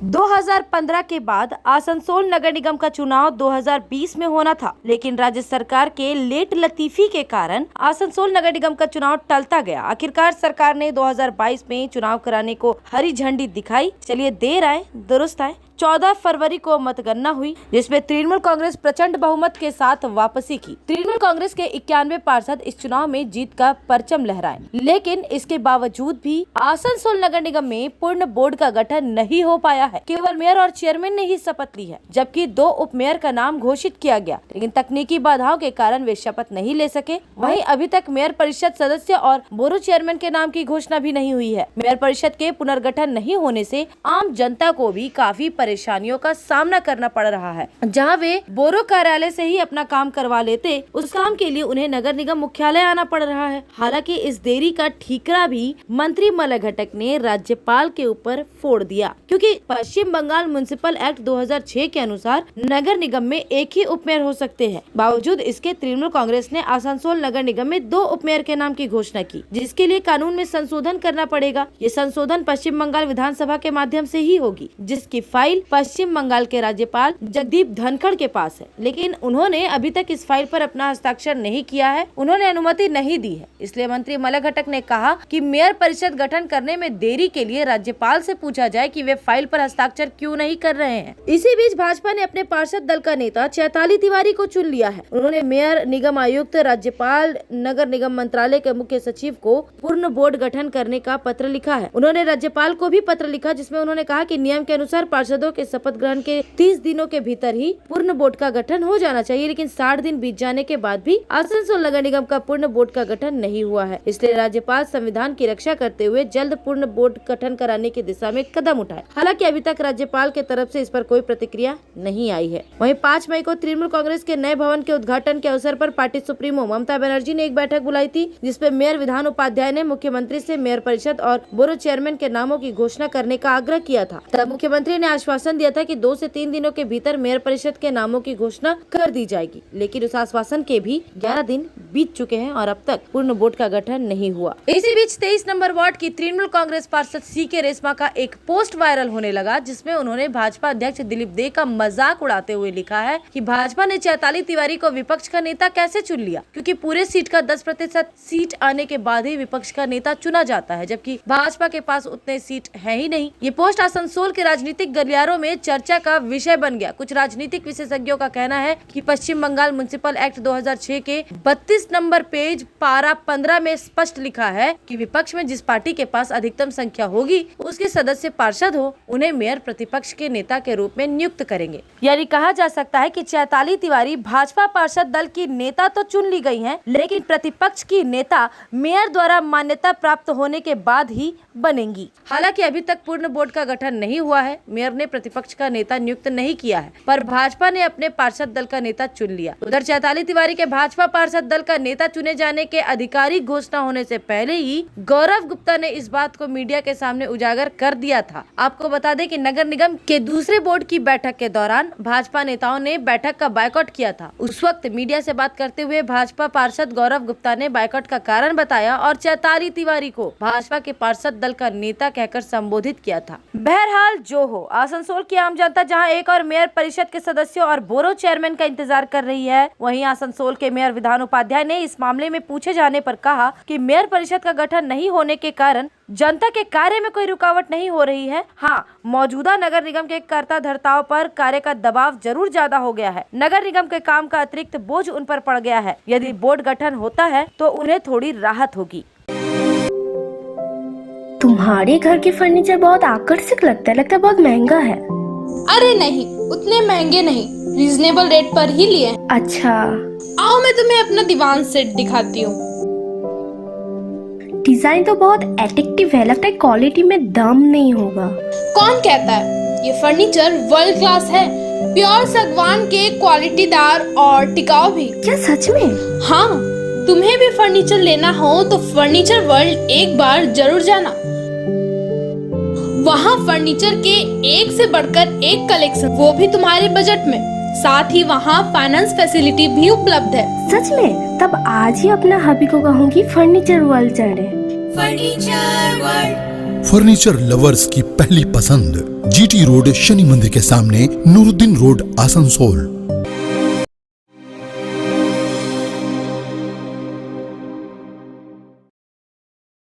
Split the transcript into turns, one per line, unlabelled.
2015 के बाद आसनसोल नगर निगम का चुनाव 2020 में होना था, लेकिन राज्य सरकार के लेट लतीफी के कारण आसनसोल नगर निगम का चुनाव टलता गया। आखिरकार सरकार ने 2022 में चुनाव कराने को हरी झंडी दिखाई। चलिए देर आए दुरुस्त आए। 14 फरवरी को मतगणना हुई, जिसमें तृणमूल कांग्रेस प्रचंड बहुमत के साथ वापसी की। तृणमूल कांग्रेस के 91 पार्षद इस चुनाव में जीत का परचम लहराए, लेकिन इसके बावजूद भी आसनसोल नगर निगम में पूर्ण बोर्ड का गठन नहीं हो पाया है। केवल मेयर और चेयरमैन ने ही शपथ ली है, जबकि 2 उप मेयर का नाम घोषित किया गया, लेकिन तकनीकी बाधाओं के कारण वे शपथ नहीं ले सके। वहीं अभी तक मेयर परिषद सदस्य और बोरो चेयरमैन के नाम की घोषणा भी नहीं हुई है। मेयर परिषद के पुनर्गठन नहीं होने से आम जनता को भी काफी परेशानियों का सामना करना पड़ रहा है। जहां वे बोरो कार्यालय से ही अपना काम करवा लेते, उस काम के लिए उन्हें नगर निगम मुख्यालय आना पड़ रहा है। हालांकि इस देरी का ठीकरा भी मंत्री मलय घटक ने राज्यपाल के ऊपर फोड़ दिया, क्योंकि पश्चिम बंगाल म्युनिसिपल एक्ट 2006 के अनुसार नगर निगम में एक ही उपमेयर हो सकते हैं। बावजूद इसके तृणमूल कांग्रेस ने आसनसोल नगर निगम में 2 उपमेयर के नाम की घोषणा की, जिसके लिए कानून में संशोधन करना पड़ेगा। ये संशोधन पश्चिम बंगाल विधानसभा के माध्यम से ही होगी, जिसकी फाइल पश्चिम बंगाल के राज्यपाल जगदीप धनखड़ के पास है, लेकिन उन्होंने अभी तक इस फाइल पर अपना हस्ताक्षर नहीं किया है। उन्होंने अनुमति नहीं दी है। इसलिए मंत्री मलय घटक ने कहा कि मेयर परिषद गठन करने में देरी के लिए राज्यपाल से पूछा जाए कि वे फाइल पर हस्ताक्षर क्यों नहीं कर रहे हैं। इसी बीच भाजपा ने अपने पार्षद दल का नेता चैताली तिवारी को चुन लिया है। उन्होंने मेयर, निगम आयुक्त, राज्यपाल, नगर निगम मंत्रालय के मुख्य सचिव को पूर्ण बोर्ड गठन करने का पत्र लिखा है। उन्होंने राज्यपाल को भी पत्र लिखा, जिसमें उन्होंने कहा कि नियम के अनुसार पार्षदों के शपथ ग्रहण के 30 दिनों के भीतर ही पूर्ण बोर्ड का गठन हो जाना चाहिए, लेकिन 60 दिन बीत जाने के बाद भी आसनसोल नगर निगम का पूर्ण बोर्ड का गठन नहीं हुआ है। इसलिए राज्यपाल संविधान की रक्षा करते हुए जल्द पूर्ण बोर्ड गठन कराने की दिशा में कदम उठाए। हालांकि अभी तक राज्यपाल के तरफ से इस पर कोई प्रतिक्रिया नहीं आई है। वहीं 5 मई को तृणमूल कांग्रेस के नए भवन के उद्घाटन के अवसर पर पार्टी सुप्रीमो ममता बनर्जी ने एक बैठक बुलाई थी, जिसपे मेयर विधान उपाध्याय ने मुख्यमंत्री से मेयर परिषद और बोरो चेयरमैन के नामों की घोषणा करने का आग्रह किया था। तब मुख्यमंत्री ने आश्वासन दिया था कि 2 से 3 दिनों के भीतर मेयर परिषद के नामों की घोषणा कर दी जाएगी, लेकिन उस आश्वासन के भी 11 दिन बीत चुके हैं और अब तक पूर्ण बोर्ड का गठन नहीं हुआ। इसी बीच 23 नंबर वार्ड की तृणमूल कांग्रेस पार्षद सीके रेशमा का एक पोस्ट वायरल होने लगा, जिसमें उन्होंने भाजपा अध्यक्ष दिलीप दे का मजाक उड़ाते हुए लिखा है कि भाजपा ने चैताली तिवारी को विपक्ष का नेता कैसे चुन लिया, क्योंकि पूरे सीट का 10% सीट आने के बाद ही विपक्ष का नेता चुना जाता है, जबकि भाजपा के पास उतने सीट है ही नहीं। ये पोस्ट आसनसोल के राजनीतिक गलियारों में चर्चा का विषय बन गया। कुछ राजनीतिक विशेषज्ञों का कहना है कि पश्चिम बंगाल म्युनिसिपल एक्ट 2006 के 32 नंबर पेज पारा 15 में स्पष्ट लिखा है कि विपक्ष में जिस पार्टी के पास अधिकतम संख्या होगी, उसके सदस्य पार्षद हो, उन्हें मेयर प्रतिपक्ष के नेता के रूप में नियुक्त करेंगे। यानी कहा जा सकता है कि चैताली तिवारी भाजपा पार्षद दल की नेता तो चुन ली गई हैं, लेकिन प्रतिपक्ष की नेता मेयर द्वारा मान्यता प्राप्त होने के बाद ही बनेंगी। हालांकि अभी तक पूर्ण बोर्ड का गठन नहीं हुआ है। मेयर ने प्रतिपक्ष का नेता नियुक्त नहीं किया है, पर भाजपा ने अपने पार्षद दल का नेता चुन लिया। उधर चैताली तिवारी के भाजपा पार्षद दल का नेता चुने जाने के आधिकारिक घोषणा होने से पहले ही गौरव गुप्ता ने इस बात को मीडिया के सामने उजागर कर दिया था। आपको बता दें कि नगर निगम के दूसरे बोर्ड की बैठक के दौरान भाजपा नेताओं ने बैठक का बायकॉट किया था। उस वक्त मीडिया से बात करते हुए भाजपा पार्षद गौरव गुप्ता ने बायकॉट का कारण बताया और चैताली तिवारी को भाजपा के पार्षद दल का नेता कहकर संबोधित किया था। बहरहाल जो हो, आसनसोल की आम जनता जहां एक और मेयर परिषद के सदस्यों और बोरो चेयरमैन का इंतजार कर रही है, वहीं आसनसोल के मेयर विधान उपाध्याय ने इस मामले में पूछे जाने पर कहा कि मेयर परिषद का गठन नहीं होने के कारण जनता के कार्य में कोई रुकावट नहीं हो रही है। हाँ, मौजूदा नगर निगम के कर्ता धर्ताओं पर कार्य का दबाव जरूर ज्यादा हो गया है। नगर निगम के काम का अतिरिक्त बोझ उन पर पड़ गया है। यदि बोर्ड गठन होता है तो उन्हें थोड़ी राहत होगी।
तुम्हारे घर के फर्नीचर बहुत आकर्षक लगता है बहुत महंगा है।
अरे नहीं, उतने महंगे नहीं, रीजनेबल रेट पर ही लिए।
अच्छा,
आओ मैं तुम्हें अपना दीवान सेट दिखाती हूँ।
डिजाइन तो बहुत एट्रैक्टिव है, लगता है क्वालिटी में दम नहीं होगा।
कौन कहता है? ये फर्नीचर वर्ल्ड क्लास है, प्योर सागवान के, क्वालिटीदार और टिकाऊ भी।
क्या सच में?
हाँ, तुम्हें भी फर्नीचर लेना हो तो फर्नीचर वर्ल्ड एक बार जरूर जाना। वहाँ फर्नीचर के एक से बढ़कर एक कलेक्शन, वो भी तुम्हारे बजट में। साथ ही वहाँ फाइनेंस फैसिलिटी भी उपलब्ध है।
सच में? तब आज ही अपना हबी को कहूँगी फर्नीचर वर्ल्ड चले।
फर्नीचर वर्ल्ड फर्नीचर लवर्स की पहली पसंद, जीटी रोड शनि मंदिर के सामने, नूरुद्दीन रोड, आसनसोल।